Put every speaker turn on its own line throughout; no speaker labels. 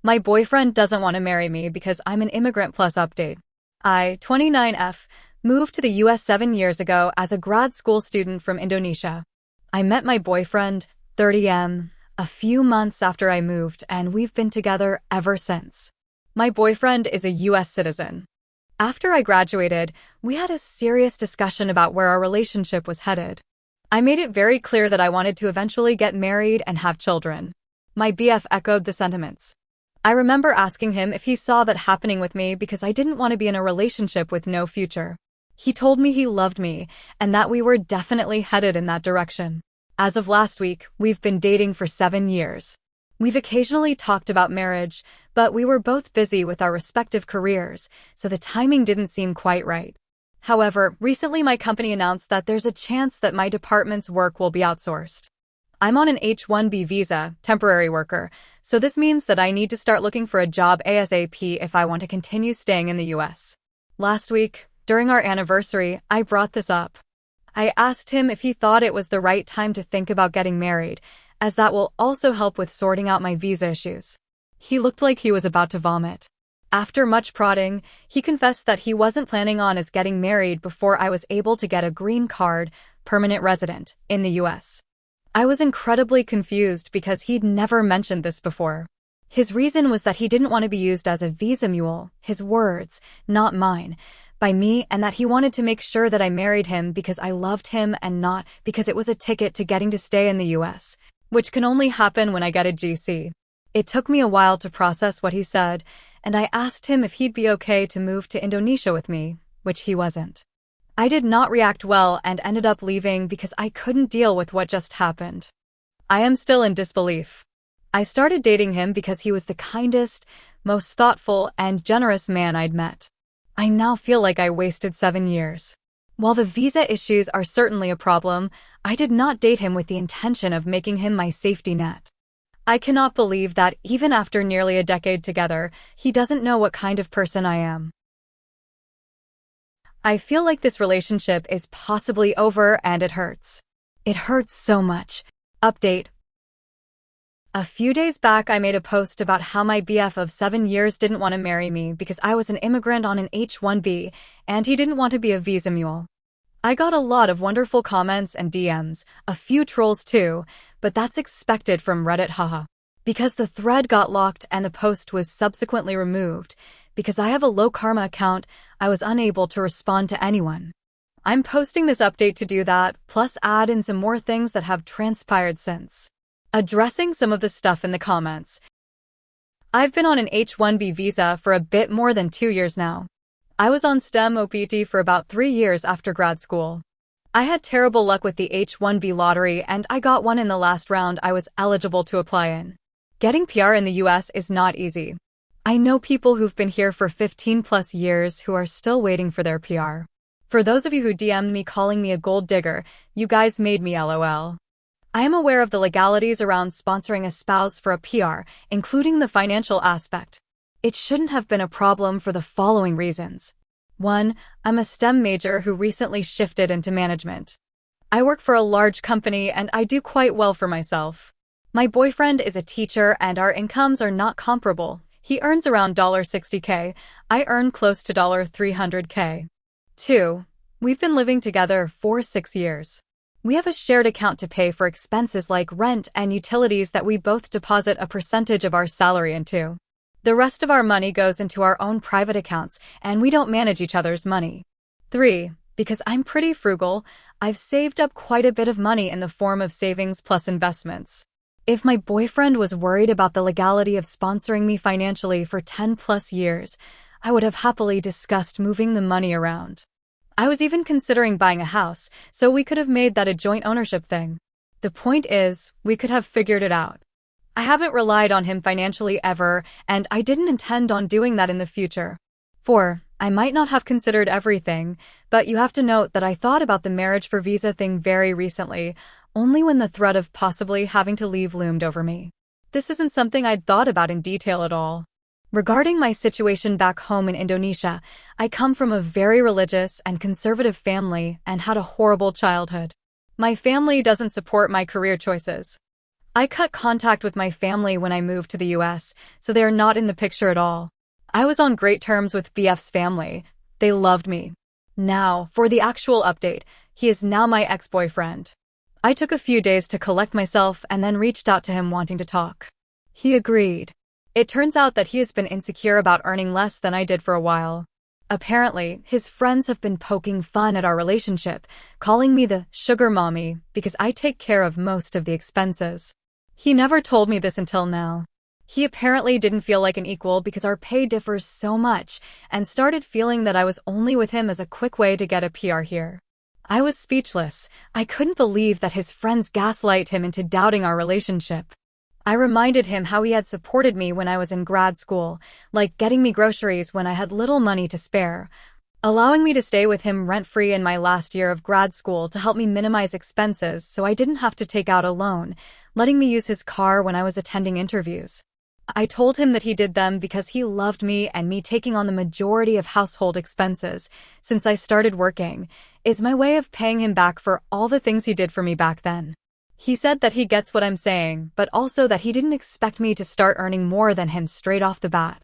My boyfriend doesn't want to marry me because I'm an immigrant plus update. I, 29F, moved to the US 7 years ago as a grad school student from Indonesia. I met my boyfriend, 30M, a few months after I moved, and we've been together ever since. My boyfriend is a US citizen. After I graduated, we had a serious discussion about where our relationship was headed. I made it very clear that I wanted to eventually get married and have children. My BF echoed the sentiments. I remember asking him if he saw that happening with me because I didn't want to be in a relationship with no future. He told me he loved me and that we were definitely headed in that direction. As of last week, we've been dating for 7 years. We've occasionally talked about marriage, but we were both busy with our respective careers, so the timing didn't seem quite right. However, recently my company announced that there's a chance that my department's work will be outsourced. I'm on an H-1B visa, temporary worker, so this means that I need to start looking for a job ASAP if I want to continue staying in the US. Last week, during our anniversary, I brought this up. I asked him if he thought it was the right time to think about getting married, as that will also help with sorting out my visa issues. He looked like he was about to vomit. After much prodding, he confessed that he wasn't planning on getting married before I was able to get a green card, permanent resident, in the US. I was incredibly confused because he'd never mentioned this before. His reason was that he didn't want to be used as a visa mule, his words, not mine, by me, and that he wanted to make sure that I married him because I loved him and not because it was a ticket to getting to stay in the US, which can only happen when I get a GC. It took me a while to process what he said, and I asked him if he'd be okay to move to Indonesia with me, which he wasn't. I did not react well and ended up leaving because I couldn't deal with what just happened. I am still in disbelief. I started dating him because he was the kindest, most thoughtful, and generous man I'd met. I now feel like I wasted 7 years. While the visa issues are certainly a problem, I did not date him with the intention of making him my safety net. I cannot believe that even after nearly a decade together, he doesn't know what kind of person I am. I feel like this relationship is possibly over and it hurts. It hurts so much. Update. A few days back, I made a post about how my BF of 7 years didn't want to marry me because I was an immigrant on an H-1B and he didn't want to be a visa mule. I got a lot of wonderful comments and DMs, a few trolls too, but that's expected from Reddit, haha. Because the thread got locked and the post was subsequently removed, because I have a low karma account, I was unable to respond to anyone. I'm posting this update to do that, plus add in some more things that have transpired since. Addressing some of the stuff in the comments. I've been on an H-1B visa for a bit more than 2 years now. I was on STEM OPT for about 3 years after grad school. I had terrible luck with the H-1B lottery and I got one in the last round I was eligible to apply in. Getting PR in the US is not easy. I know people who've been here for 15 plus years who are still waiting for their PR. For those of you who DM'd me calling me a gold digger, you guys made me LOL. I am aware of the legalities around sponsoring a spouse for a PR, including the financial aspect. It shouldn't have been a problem for the following reasons. 1. I'm a STEM major who recently shifted into management. I work for a large company and I do quite well for myself. My boyfriend is a teacher and our incomes are not comparable. He earns around $60K. I earn close to $300K. 2. We've been living together for 6 years. We have a shared account to pay for expenses like rent and utilities that we both deposit a percentage of our salary into. The rest of our money goes into our own private accounts, and we don't manage each other's money. 3. Because I'm pretty frugal, I've saved up quite a bit of money in the form of savings plus investments. If my boyfriend was worried about the legality of sponsoring me financially for 10 plus years, I would have happily discussed moving the money around. I was even considering buying a house, so we could have made that a joint ownership thing. The point is, we could have figured it out. I haven't relied on him financially ever, and I didn't intend on doing that in the future. 4. I might not have considered everything, but you have to note that I thought about the marriage for visa thing very recently, only when the threat of possibly having to leave loomed over me. This isn't something I'd thought about in detail at all. Regarding my situation back home in Indonesia, I come from a very religious and conservative family and had a horrible childhood. My family doesn't support my career choices. I cut contact with my family when I moved to the US, so they are not in the picture at all. I was on great terms with BF's family. They loved me. Now, for the actual update, he is now my ex-boyfriend. I took a few days to collect myself and then reached out to him wanting to talk. He agreed. It turns out that he has been insecure about earning less than I did for a while. Apparently, his friends have been poking fun at our relationship, calling me the sugar mommy because I take care of most of the expenses. He never told me this until now. He apparently didn't feel like an equal because our pay differs so much and started feeling that I was only with him as a quick way to get a PR here. I was speechless. I couldn't believe that his friends gaslight him into doubting our relationship. I reminded him how he had supported me when I was in grad school, like getting me groceries when I had little money to spare, allowing me to stay with him rent-free in my last year of grad school to help me minimize expenses so I didn't have to take out a loan, letting me use his car when I was attending interviews. I told him that he did them because he loved me and me taking on the majority of household expenses since I started working is my way of paying him back for all the things he did for me back then. He said that he gets what I'm saying, but also that he didn't expect me to start earning more than him straight off the bat.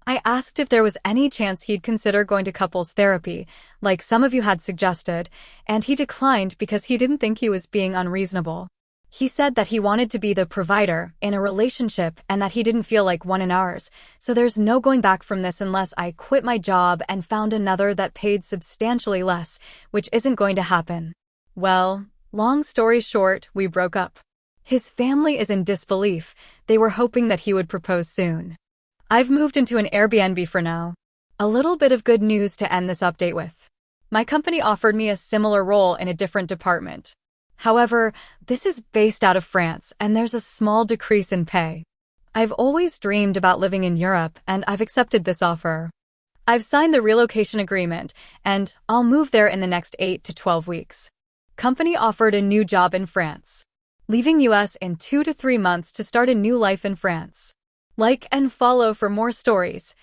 I asked if there was any chance he'd consider going to couples therapy, like some of you had suggested, and he declined because he didn't think he was being unreasonable. He said that he wanted to be the provider in a relationship and that he didn't feel like one in ours, so there's no going back from this unless I quit my job and found another that paid substantially less, which isn't going to happen. Well, long story short, we broke up. His family is in disbelief. They were hoping that he would propose soon. I've moved into an Airbnb for now. A little bit of good news to end this update with. My company offered me a similar role in a different department. However, this is based out of France, and there's a small decrease in pay. I've always dreamed about living in Europe, and I've accepted this offer. I've signed the relocation agreement, and I'll move there in the next 8 to 12 weeks. Company offered a new job in France. Leaving US in 2 to 3 months to start a new life in France. Like and follow for more stories.